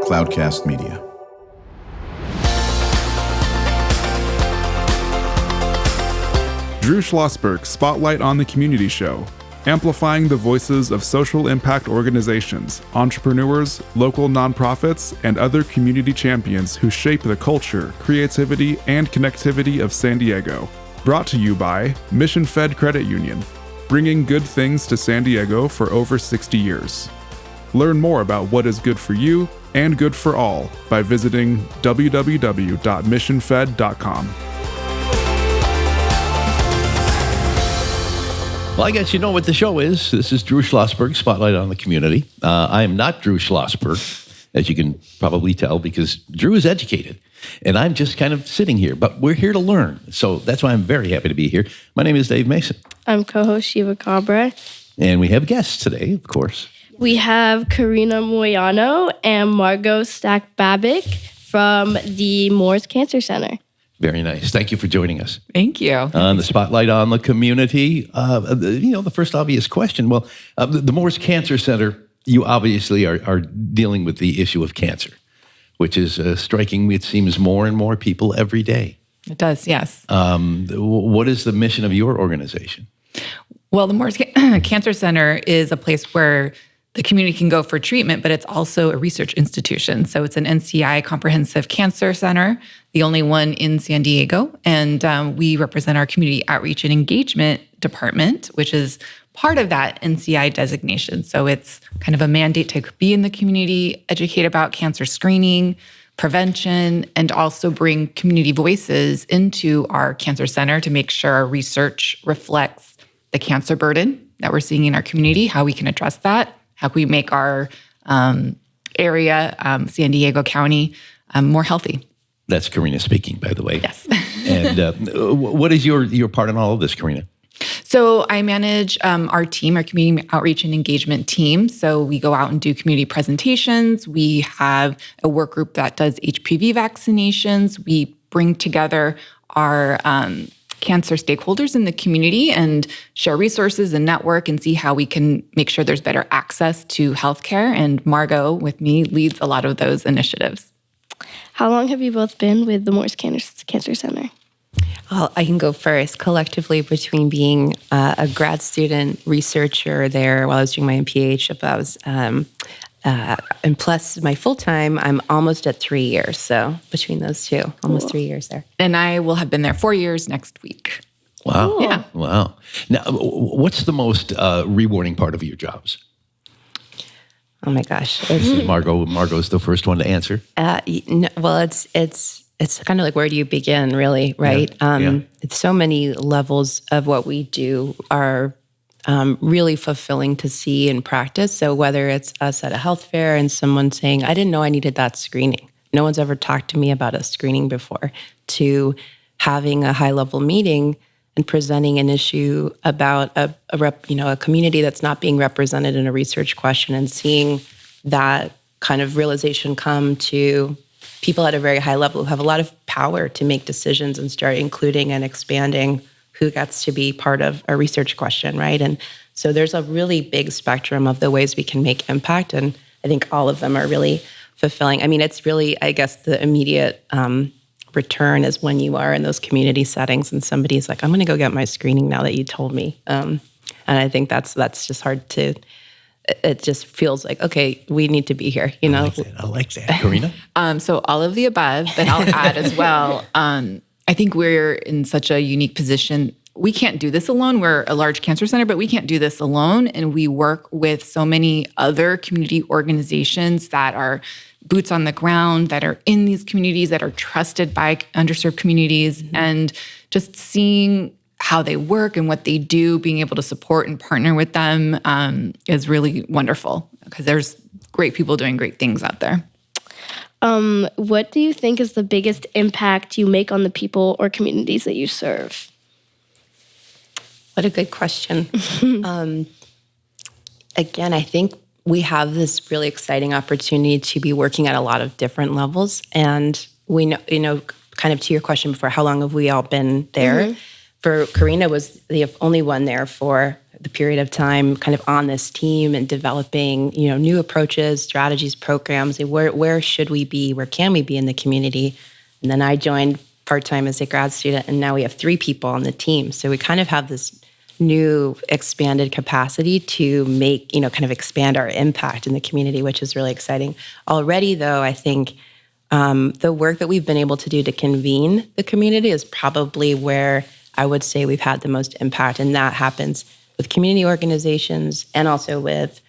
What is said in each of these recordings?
Cloudcast Media. Drew Schlosberg Spotlight on the Community Show, amplifying the voices of social impact organizations, entrepreneurs, local nonprofits, and other community champions who shape the culture, creativity, and connectivity of San Diego. Brought to you by Mission Fed Credit Union, bringing good things to San Diego for over 60 years. Learn more about what is good for you and good for all by visiting www.missionfed.com. Well, I guess you know what the show is. This is Drew Schlosberg, Spotlight on the Community. I am not Drew Schlosberg, as you can probably tell, because Drew is educated, and I'm just kind of sitting here. But we're here to learn, so that's why I'm very happy to be here. My name is Dave Mason. I'm co-host Shiva Kabra. And we have guests today, of course. We have Karina Moyano and Margaux Stack-Babich from the Moores Cancer Center. Very nice. Thank you for joining us. Thank you. On the Spotlight on the Community, the first obvious question. Well, the Moores Cancer Center, you obviously are dealing with the issue of cancer, which is striking me. It seems more and more people every day. It does, yes. What is the mission of your organization? Well, the Moores Cancer Center is a place where the community can go for treatment, but it's also a research institution. So it's an NCI comprehensive cancer center, the only one in San Diego. And we represent our community outreach and engagement department, which is part of that NCI designation. So it's kind of a mandate to be in the community, educate about cancer screening, prevention, and also bring community voices into our cancer center to make sure our research reflects the cancer burden that we're seeing in our community, how we can address that, how can we make our area, San Diego County, more healthy. That's Karina speaking, by the way. Yes. And what is your part in all of this, Karina? So I manage our team, our community outreach and engagement team. So we go out and do community presentations. We have a work group that does HPV vaccinations. We bring together our cancer stakeholders in the community and share resources and network and see how we can make sure there's better access to healthcare. And Margaux, with me, leads a lot of those initiatives. How long have you both been with the Moores Cancer Center? Well, I can go first. Collectively, between being a grad student researcher there while I was doing my MPH, and plus my full-time, I'm almost at 3 years. So between those two, almost 3 years there. And I will have been there 4 years next week. Wow. Cool. Yeah. Wow. Now, what's the most rewarding part of your jobs? Oh my gosh. Margaux's the first one to answer. Well, it's kind of like, where do you begin, really, right? Yeah. It's so many levels of what we do are really fulfilling to see in practice. So whether it's us at a health fair and someone saying, I didn't know I needed that screening. No one's ever talked to me about a screening before, to having a high-level meeting and presenting an issue about a community that's not being represented in a research question, and seeing that kind of realization come to people at a very high level who have a lot of power to make decisions and start including and expanding who gets to be part of a research question, right? And so there's a really big spectrum of the ways we can make impact, and I think all of them are really fulfilling. I mean, it's really, I guess, the immediate return is when you are in those community settings and somebody's like, I'm going to go get my screening now that you told me. And I think that's just hard to, it just feels like, okay, we need to be here, you know? I like that. Karina? So all of the above, but I'll add as well. I think we're in such a unique position. We can't do this alone. We're a large cancer center, but we can't do this alone. And we work with so many other community organizations that are boots on the ground, that are in these communities, that are trusted by underserved communities. Mm-hmm. And just seeing how they work and what they do, being able to support and partner with them is really wonderful, because there's great people doing great things out there. What do you think is the biggest impact you make on the people or communities that you serve? What a good question. Again, I think we have this really exciting opportunity to be working at a lot of different levels. And we know, kind of to your question before, how long have we all been there? Mm-hmm. For Karina was the only one there for the period of time kind of on this team and developing, new approaches, strategies, programs. Where should we be? Where can we be in the community? And then I joined part-time as a grad student, and now we have 3 people on the team. So we kind of have this new expanded capacity to make, kind of expand our impact in the community, which is really exciting. Already, though, I think the work that we've been able to do to convene the community is probably where I would say we've had the most impact. And that happens with community organizations and also with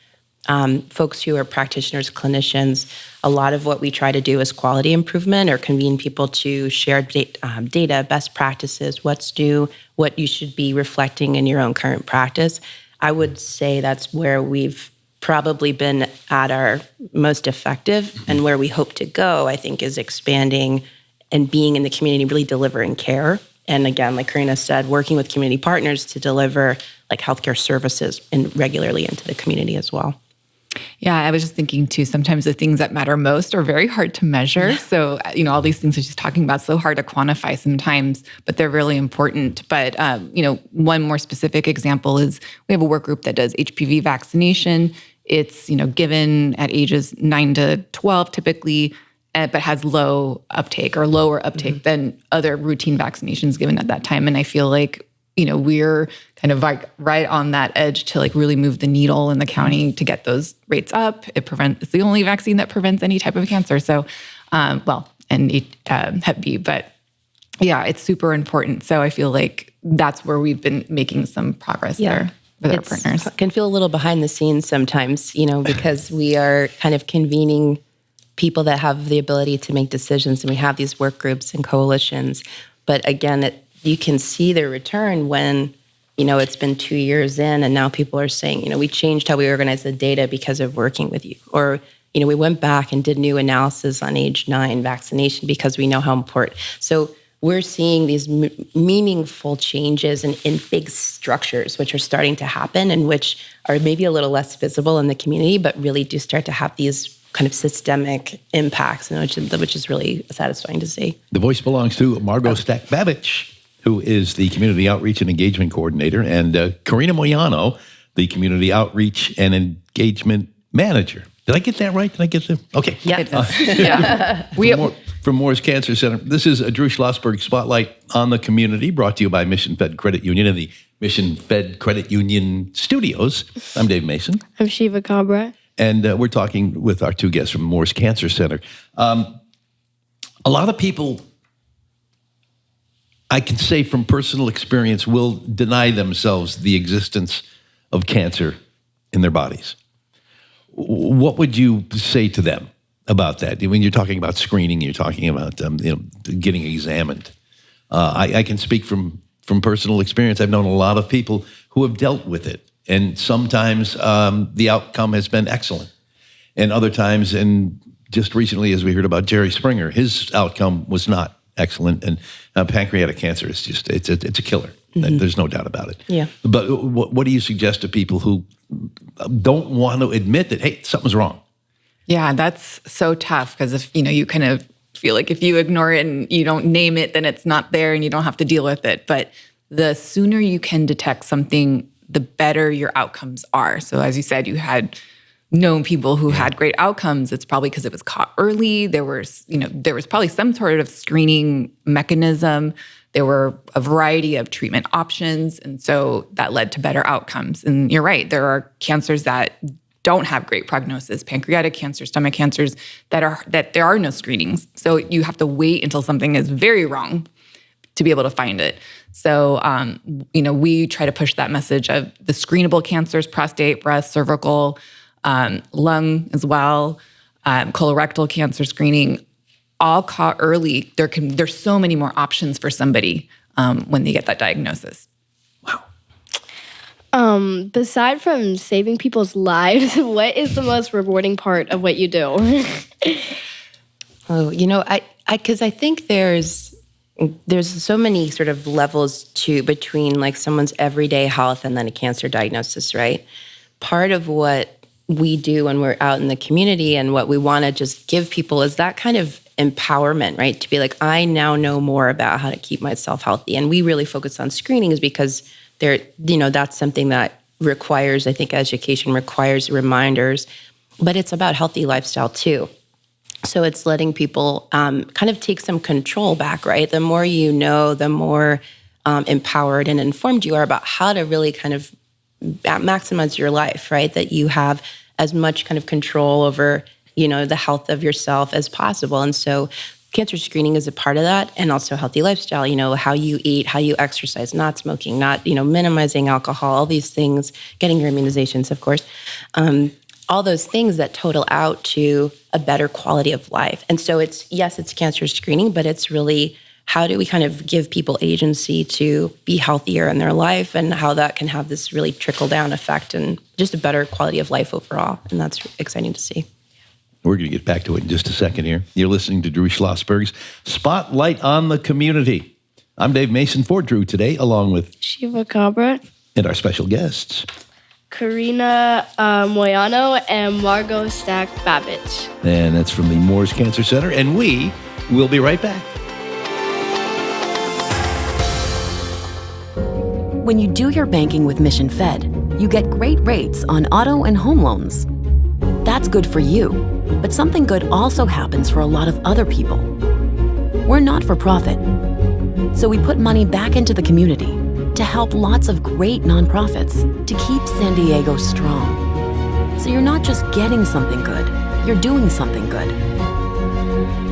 folks who are practitioners, clinicians. A lot of what we try to do is quality improvement or convene people to share data, best practices, what's new, what you should be reflecting in your own current practice. I would say that's where we've probably been at our most effective, and where we hope to go, I think, is expanding and being in the community, really delivering care. And again, like Karina said, working with community partners to deliver like healthcare services and regularly into the community as well. Yeah, I was just thinking too, sometimes the things that matter most are very hard to measure. Yeah. So, all these things that she's talking about, so hard to quantify sometimes, but they're really important. But, one more specific example is we have a work group that does HPV vaccination. It's, given at ages 9 to 12 typically, but has low uptake or lower uptake than other routine vaccinations given at that time. And I feel like, we're kind of like right on that edge to like really move the needle in the county to get those rates up. It's the only vaccine that prevents any type of cancer. So, and Hep B, but yeah, it's super important. So I feel like that's where we've been making some progress there with our partners. It can feel a little behind the scenes sometimes, because we are kind of convening people that have the ability to make decisions, and we have these work groups and coalitions. But again, you can see the return when, it's been 2 years in, and now people are saying, we changed how we organize the data because of working with you. Or, we went back and did new analysis on age 9 vaccination because we know how important. So we're seeing these meaningful changes in big structures, which are starting to happen and which are maybe a little less visible in the community, but really do start to have these kind of systemic impacts, which is really satisfying to see. The voice belongs to Margaux Stack-Babich, who is the Community Outreach and Engagement Coordinator, and Karina Moyano, the Community Outreach and Engagement Manager. Did I get that right? Did I get that? Okay. Yeah. From Moores Cancer Center, this is a Drew Schlosberg Spotlight on the Community, brought to you by Mission Fed Credit Union and the Mission Fed Credit Union Studios. I'm Dave Mason. I'm Shiva Kabra. And we're talking with our 2 guests from Moores Cancer Center. A lot of people, I can say from personal experience, will deny themselves the existence of cancer in their bodies. What would you say to them about that? When you're talking about screening, you're talking about getting examined. I can speak from personal experience. I've known a lot of people who have dealt with it, and sometimes the outcome has been excellent, and other times, and just recently, as we heard about Jerry Springer, his outcome was not excellent, and pancreatic cancer is just it's a killer. There's no doubt about it. Yeah. But what do you suggest to people who don't want to admit that, hey, something's wrong? Yeah, that's so tough, because if you kind of feel like if you ignore it and you don't name it, then it's not there and you don't have to deal with it. But the sooner you can detect something, the better your outcomes are. So as you said, you had known people who had great outcomes. It's probably because it was caught early. There was probably some sort of screening mechanism. There were a variety of treatment options. And so that led to better outcomes. And you're right, there are cancers that don't have great prognosis, pancreatic cancer, stomach cancers, that there are no screenings. So you have to wait until something is very wrong to be able to find it. So, we try to push that message of the screenable cancers, prostate, breast, cervical, lung as well, colorectal cancer screening, all caught early. There's so many more options for somebody when they get that diagnosis. Wow. Beside from saving people's lives, what is the most rewarding part of what you do? Because I think there's so many sort of levels between like someone's everyday health and then a cancer diagnosis, right? Part of what we do when we're out in the community and what we want to just give people is that kind of empowerment, right? To be like, I now know more about how to keep myself healthy. And we really focus on screenings because that's something that requires, I think education requires reminders, but it's about healthy lifestyle too. So it's letting people kind of take some control back, right? The more you know, the more empowered and informed you are about how to really kind of maximize your life, right? That you have as much kind of control over, the health of yourself as possible. And so cancer screening is a part of that, and also healthy lifestyle, how you eat, how you exercise, not smoking, not, minimizing alcohol, all these things, getting your immunizations, of course. All those things that total out to a better quality of life. And so it's cancer screening, but it's really how do we kind of give people agency to be healthier in their life, and how that can have this really trickle-down effect and just a better quality of life overall. And that's exciting to see. We're going to get back to it in just a second here. You're listening to Drew Schlosberg's Spotlight on the Community. I'm Dave Mason for Drew today, along with Shiva Kabra and our special guests, Karina Moyano and Margaux Stack-Babich. And that's from the Moores Cancer Center. And we will be right back. When you do your banking with Mission Fed, you get great rates on auto and home loans. That's good for you, but something good also happens for a lot of other people. We're not for profit, so we put money back into the community to help lots of great nonprofits to keep San Diego strong. So you're not just getting something good, you're doing something good.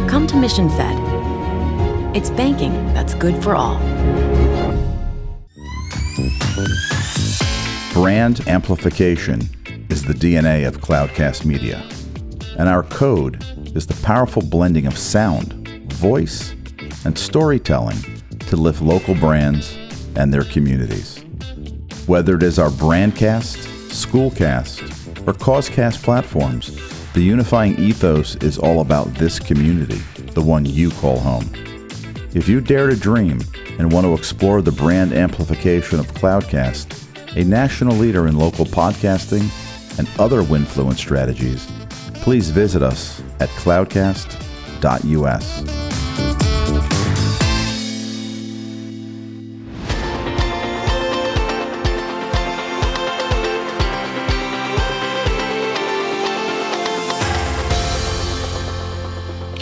Come to Mission Fed. It's banking that's good for all. Brand amplification is the DNA of Cloudcast Media, and our code is the powerful blending of sound, voice, and storytelling to lift local brands and their communities. Whether it is our Brandcast, Schoolcast, or Causecast platforms, the unifying ethos is all about this community, the one you call home. If you dare to dream and want to explore the brand amplification of Cloudcast, a national leader in local podcasting and other Winfluence strategies, please visit us at cloudcast.us.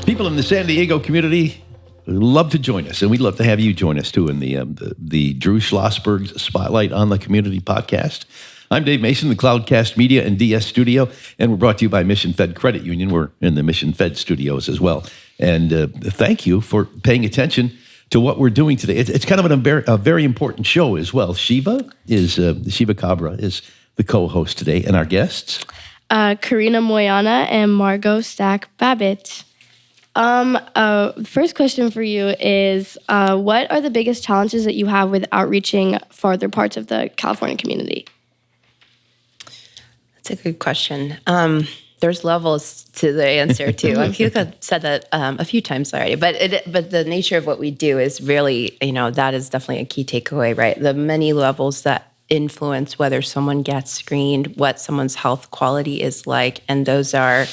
People in the San Diego community love to join us, and we'd love to have you join us too in the Drew Schlosberg Spotlight on the Community podcast. I'm Dave Mason, the Cloudcast Media and DS studio, and we're brought to you by Mission Fed Credit Union. We're in the Mission Fed studios as well. And thank you for paying attention to what we're doing today. It's kind of a very important show as well. Shiva Kabra is the co-host today, and our guests? Karina Moyano and Margaux Stack-Babich. First question for you is, what are the biggest challenges that you have with outreaching farther parts of the California community? That's a good question. There's levels to the answer too. I feel like I've said that a few times already, but the nature of what we do is really, that is definitely a key takeaway, right? The many levels that influence whether someone gets screened, what someone's health quality is like, and those are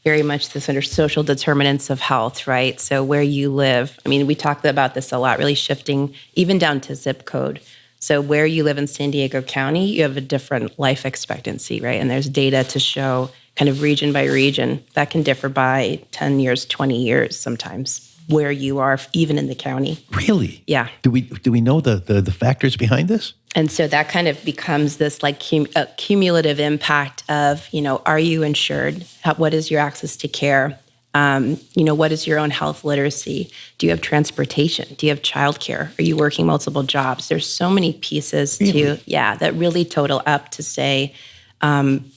very much the sort of social determinants of health, right? So where you live, we talked about this a lot, really shifting even down to zip code. So where you live in San Diego County, you have a different life expectancy, right? And there's data to show kind of region by region that can differ by 10 years, 20 years sometimes, where you are, even in the county. Really? Yeah. Do we know the factors behind this? And so that kind of becomes this like cumulative impact of, are you insured? What is your access to care? What is your own health literacy? Do you have transportation? Do you have childcare? Are you working multiple jobs? There's so many pieces that really total up to say,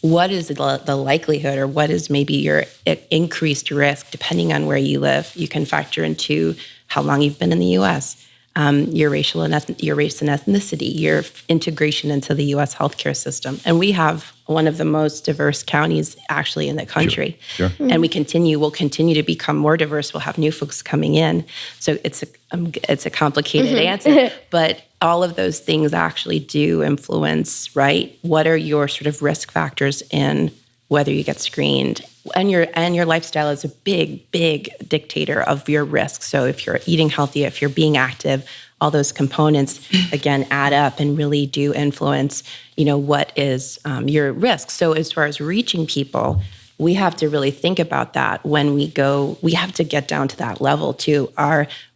what is the likelihood, or what is maybe your increased risk depending on where you live? You can factor into how long you've been in the U.S., your race and ethnicity, your integration into the U.S. healthcare system. And we have one of the most diverse counties actually in the country. Sure. And we'll continue to become more diverse. We'll have new folks coming in. So it's a complicated answer, but all of those things actually do influence, right? What are your sort of risk factors in whether you get screened? And your lifestyle is a big, big dictator of your risk. So if you're eating healthy, if you're being active, all those components, again, add up and really do influence, what is your risk. So as far as reaching people, we have to really think about that when we go. We have to get down to that level too.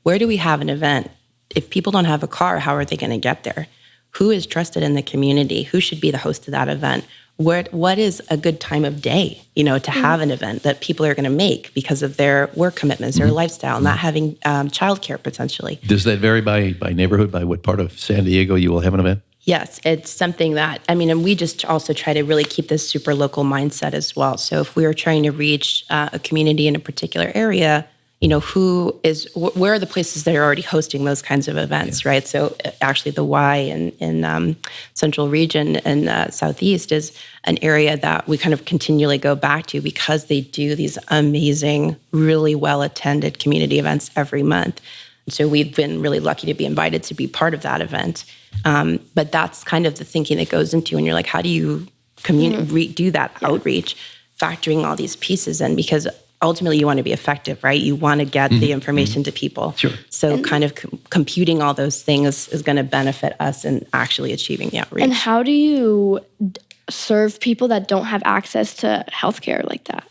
Where do we have an event? If people don't have a car, how are they going to get there? Who is trusted in the community? Who should be the host of that event? What is a good time of day, to have an event that people are going to make because of their work commitments, their lifestyle, not having childcare potentially. Does that vary by neighborhood, by what part of San Diego you will have an event? Yes, it's something that, and we just also try to really keep this super local mindset as well. So if we are trying to reach a community in a particular area, where are the places that are already hosting those kinds of events, right? So actually the Y in Central Region and Southeast is an area that we kind of continually go back to because they do these amazing, really well-attended community events every month. So we've been really lucky to be invited to be part of that event. But that's kind of the thinking that goes into, and you're like, how do you do that outreach, factoring all these pieces in? Because ultimately you want to be effective, right? You want to get the information to people. Sure. So kind of computing all those things is going to benefit us in actually achieving the outreach. And how do you serve people that don't have access to healthcare like that?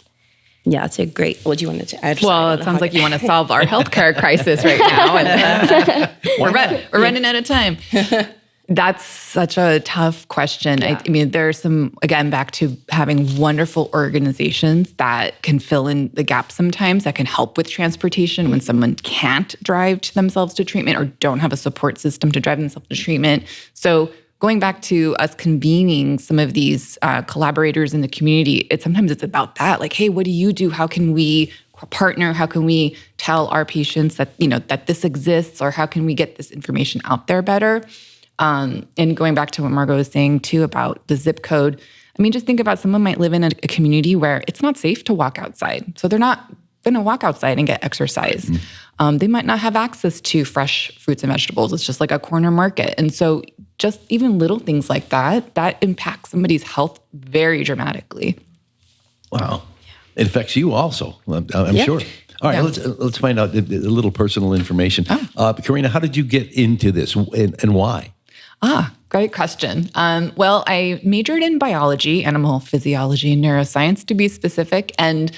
Yeah, it's a great. What do you want to add? Well, it sounds like you want to solve our healthcare crisis right now, and we're running out of time. That's such a tough question. Yeah. I mean, there's again, back to having wonderful organizations that can fill in the gaps sometimes, that can help with transportation when someone can't drive themselves to treatment or don't have a support system to drive themselves to treatment. So going back to us convening some of these collaborators in the community, sometimes it's about that. Like, hey, what do you do? How can we partner? How can we tell our patients that, that this exists, or how can we get this information out there better? And going back to what Margaux was saying too about the zip code, just think about someone might live in a community where it's not safe to walk outside. So they're not going to walk outside and get exercise. They might not have access to fresh fruits and vegetables. It's just like a corner market. And so just even little things like that impacts somebody's health very dramatically. Wow. It affects you also, I'm sure. All right, let's find out a little personal information. Karina, how did you get into this and why? Great question. Well, I majored in biology, animal physiology, and neuroscience to be specific, and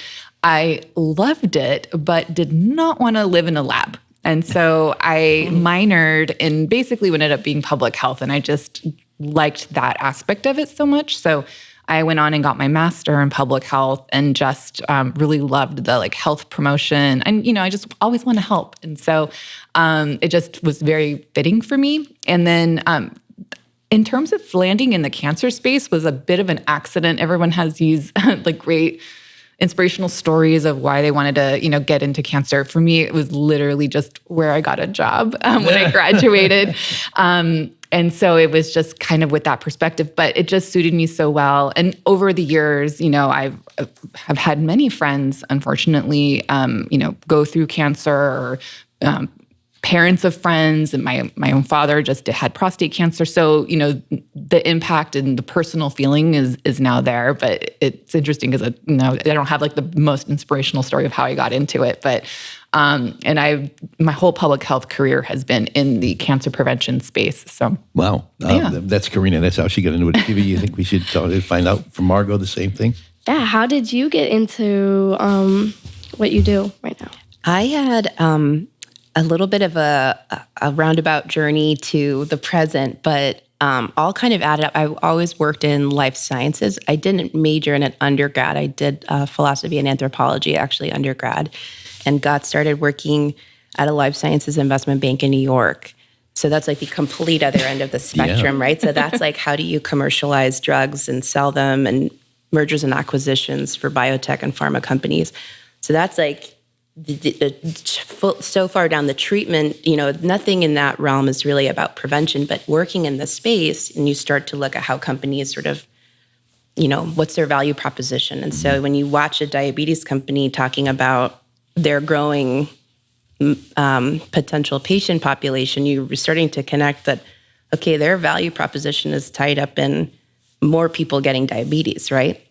I loved it, but did not want to live in a lab. And so I minored in basically what ended up being public health, and I just liked that aspect of it so much. So I went on and got my master in public health and just really loved the health promotion. And, I just always want to help. And so it just was very fitting for me. And then in terms of landing in the cancer space was a bit of an accident. Everyone has these great inspirational stories of why they wanted to, get into cancer. For me, it was literally just where I got a job when I graduated. And so it was just kind of with that perspective, but it just suited me so well. And over the years, I've had many friends, unfortunately, go through cancer, or parents of friends, and my own father just had prostate cancer. So, the impact and the personal feeling is now there. But it's interesting because I don't have the most inspirational story of how I got into it, but my whole public health career has been in the cancer prevention space. So wow, that's Karina. That's how she got into it. Do you think we should find out from Margaux the same thing? Yeah. How did you get into what you do right now? I had a little bit of a roundabout journey to the present, but all kind of added up. I always worked in life sciences. I didn't major in it undergrad. I did philosophy and anthropology, actually, undergrad, and got started working at a life sciences investment bank in New York. So that's the complete other end of the spectrum, right? So that's how do you commercialize drugs and sell them, and mergers and acquisitions for biotech and pharma companies. So that's so far down the treatment, nothing in that realm is really about prevention, but working in the space, and you start to look at how companies sort of, what's their value proposition. And so when you watch a diabetes company talking about their growing potential patient population, you're starting to connect that, okay, their value proposition is tied up in more people getting diabetes, right?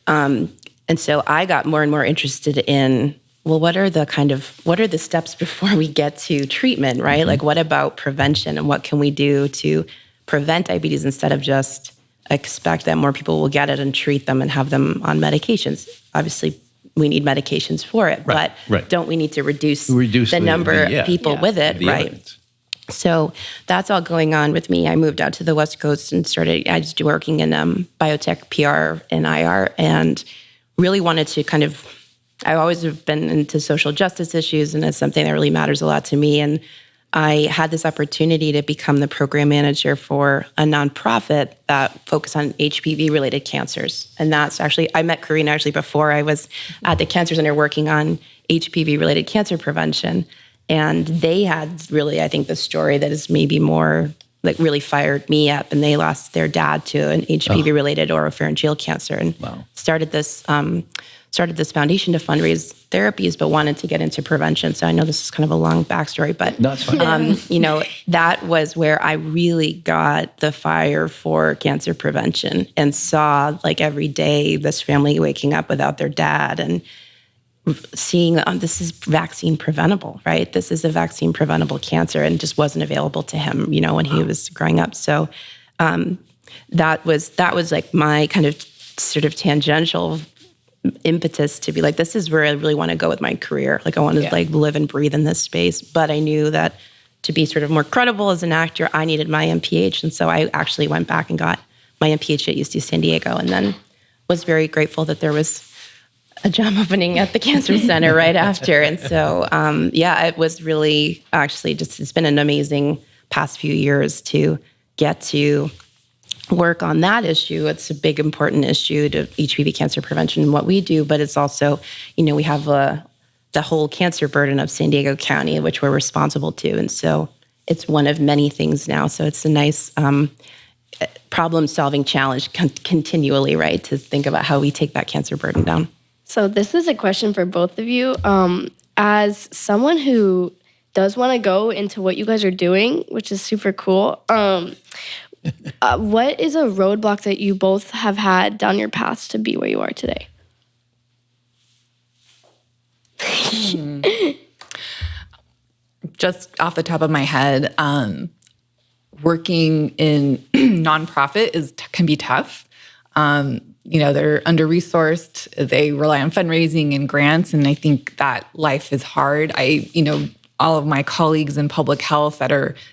And so I got more and more interested in well, what are the steps before we get to treatment, right? Like, what about prevention, and what can we do to prevent diabetes instead of just expect that more people will get it and treat them and have them on medications? Obviously, we need medications for it, but don't we need to reduce the number of people with it, right? Evidence. So that's all going on with me. I moved out to the West Coast and I was working in biotech, PR, and IR, and really wanted to I always have been into social justice issues, and it's something that really matters a lot to me. And I had this opportunity to become the program manager for a nonprofit that focused on HPV-related cancers. And that's actually, I met Karina before I was at the Cancer Center working on HPV-related cancer prevention. And they had really, I think, the story that is maybe more really fired me up. And they lost their dad to an HPV-related oropharyngeal cancer, and started this foundation to fundraise therapies, but wanted to get into prevention. So I know this is kind of a long backstory, but that's fine. That was where I really got the fire for cancer prevention, and saw every day this family waking up without their dad, and seeing this is vaccine preventable, right? This is a vaccine preventable cancer, and just wasn't available to him, when he was growing up. So that was my kind of sort of tangential impetus to be this is where I really want to go with my career. I want to live and breathe in this space. But I knew that to be sort of more credible as an actor, I needed my MPH. And so I actually went back and got my MPH at UC San Diego, and then was very grateful that there was a job opening at the Cancer Center right after. And so, it was really actually it's been an amazing past few years to get to work on that issue. It's a big, important issue to HPV cancer prevention and what we do, but it's also, we have the whole cancer burden of San Diego County, which we're responsible to. And so it's one of many things now. So it's a nice problem-solving challenge continually, right, to think about how we take that cancer burden down. So this is a question for both of you. As someone who does want to go into what you guys are doing, which is super cool, what is a roadblock that you both have had down your paths to be where you are today? Just off the top of my head, working in nonprofit can be tough. They're under-resourced. They rely on fundraising and grants, and I think that life is hard. All of my colleagues in public health you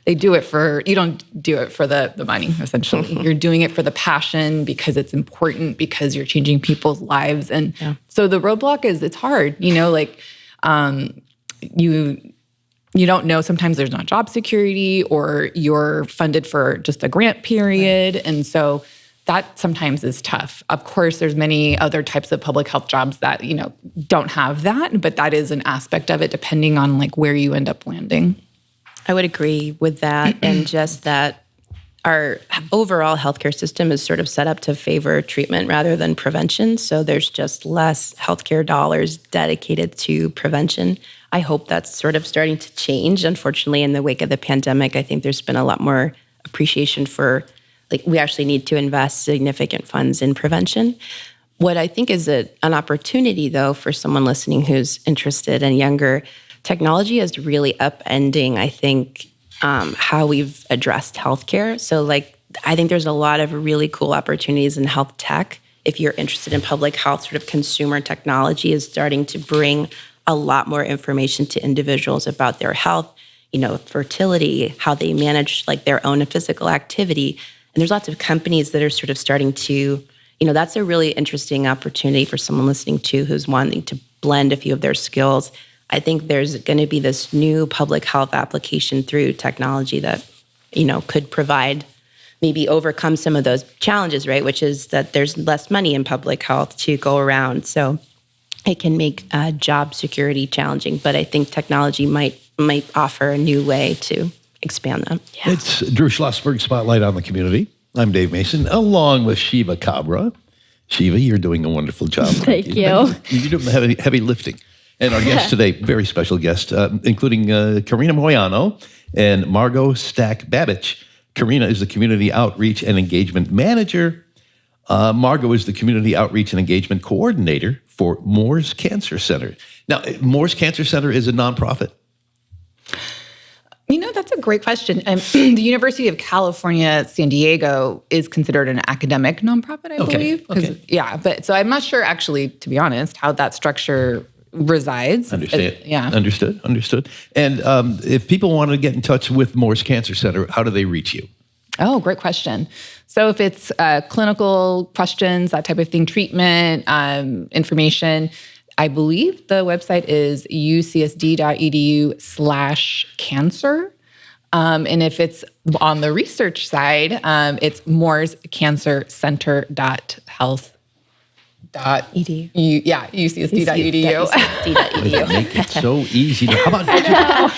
don't do it for the money, essentially. You're doing it for the passion, because it's important, because you're changing people's lives. And so the roadblock is, it's hard, you don't know, sometimes there's not job security, or you're funded for just a grant period. Right. And so that sometimes is tough. Of course, there's many other types of public health jobs that, don't have that, but that is an aspect of it, depending on where you end up landing. I would agree with that. And just that our overall healthcare system is sort of set up to favor treatment rather than prevention. So there's just less healthcare dollars dedicated to prevention. I hope that's sort of starting to change. Unfortunately, in the wake of the pandemic, I think there's been a lot more appreciation for we actually need to invest significant funds in prevention. What I think is an opportunity, though, for someone listening who's interested and younger, technology is really upending, I think, how we've addressed healthcare. So, I think there's a lot of really cool opportunities in health tech. If you're interested in public health, sort of consumer technology is starting to bring a lot more information to individuals about their health, fertility, how they manage their own physical activity. And there's lots of companies that are sort of starting to, that's a really interesting opportunity for someone listening to who's wanting to blend a few of their skills. I think there's going to be this new public health application through technology that, could provide, maybe overcome some of those challenges, right? Which is that there's less money in public health to go around. So it can make job security challenging. But I think technology might offer a new way to expand them. Yeah. It's Drew Schlosberg Spotlight on the Community. I'm Dave Mason, along with Shiva Kabra. Shiva, you're doing a wonderful job. Thank you. You're doing the heavy lifting. And our guest today, very special guest, including Karina Moyano and Margaux Stack-Babich. Karina is the Community Outreach and Engagement Manager. Margaux is the Community Outreach and Engagement Coordinator for Moores Cancer Center. Now, Moores Cancer Center is a nonprofit. That's a great question. The University of California, San Diego is considered an academic nonprofit, I believe. Okay. Yeah, but so I'm not sure, actually, to be honest, how that structure resides. Understand? Yeah. Understood. And if people want to get in touch with Moores Cancer Center, how do they reach you? Oh, great question. So if it's clinical questions, that type of thing, treatment, information, I believe the website is ucsd.edu/cancer. And if it's on the research side, it's moorescancercenter.health. Edu. UCSD.edu. Make it so easy. How about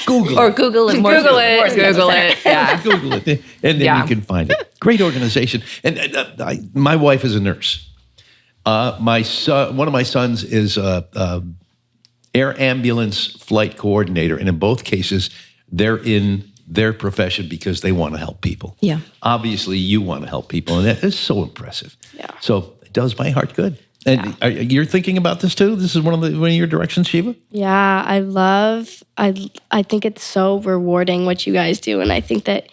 Google Or Google it. Google it. Yeah. Google it, and then you can find it. Great organization. And my wife is a nurse. My son, one of my sons is air ambulance flight coordinator, and in both cases, they're in their profession because they want to help people. Yeah. Obviously, you want to help people, and that is so impressive. Yeah. So it does my heart good. And you're thinking about this too? This is one of your directions, Shiva? Yeah, I think it's so rewarding what you guys do. And I think that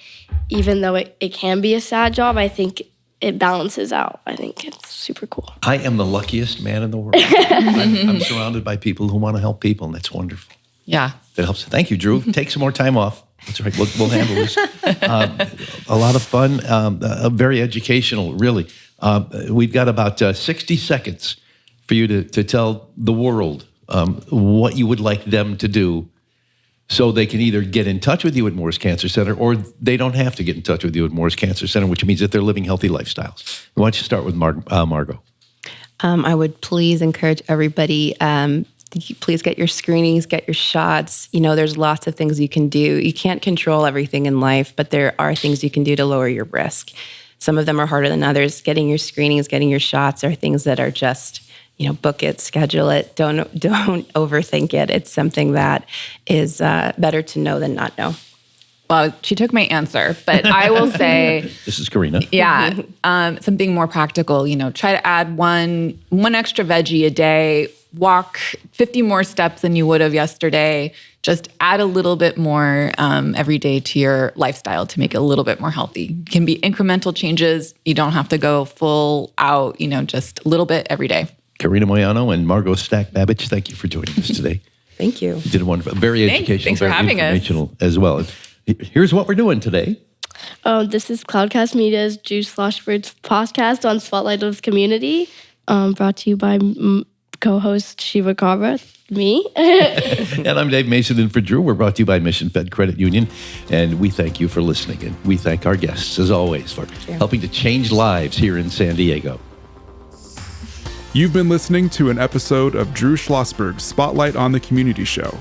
even though it can be a sad job, I think it balances out. I think it's super cool. I am the luckiest man in the world. I'm surrounded by people who want to help people, and that's wonderful. Yeah. That helps. Thank you, Drew. Take some more time off. That's right. We'll handle this. A lot of fun, very educational, really. We've got about 60 seconds for you to tell the world what you would like them to do so they can either get in touch with you at Moores Cancer Center or they don't have to get in touch with you at Moores Cancer Center, which means that they're living healthy lifestyles. Why don't you start with Margaux? I would please encourage everybody, please get your screenings, get your shots. There's lots of things you can do. You can't control everything in life, but there are things you can do to lower your risk. Some of them are harder than others. Getting your screenings, getting your shots are things that are just, book it, schedule it. Don't overthink it. It's something that is better to know than not know. Well, she took my answer, but I will say, This is Karina. yeah, something more practical. Try to add one extra veggie a day. Walk 50 more steps than you would have yesterday. Just add a little bit more every day to your lifestyle to make it a little bit more healthy. It can be incremental changes. You don't have to go full out, just a little bit every day. Karina Moyano and Margaux Stack-Babich, thank you for joining us today. Thank you. You did a wonderful, very educational, Thanks for very having us. informational as well. Here's what we're doing today. This is Cloudcast Media's Drew Schlosberg's podcast on Spotlight of the Community, brought to you by co-host Shiva Kabra, me. And I'm Dave Mason, and for Drew, we're brought to you by Mission Fed Credit Union, and we thank you for listening, and we thank our guests, as always, for helping to change lives here in San Diego. You've been listening to an episode of Drew Schlosberg's Spotlight on the Community Show,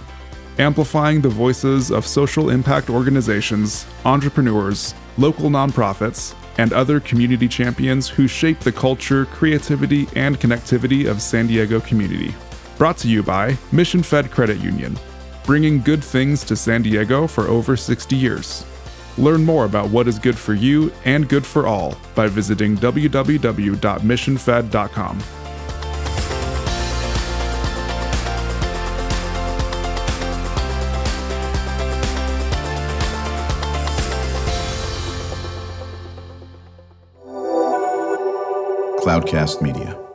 amplifying the voices of social impact organizations, entrepreneurs, local nonprofits, and other community champions who shape the culture, creativity, and connectivity of San Diego community. Brought to you by Mission Fed Credit Union, bringing good things to San Diego for over 60 years. Learn more about what is good for you and good for all by visiting www.missionfed.com. Cloudcast Media.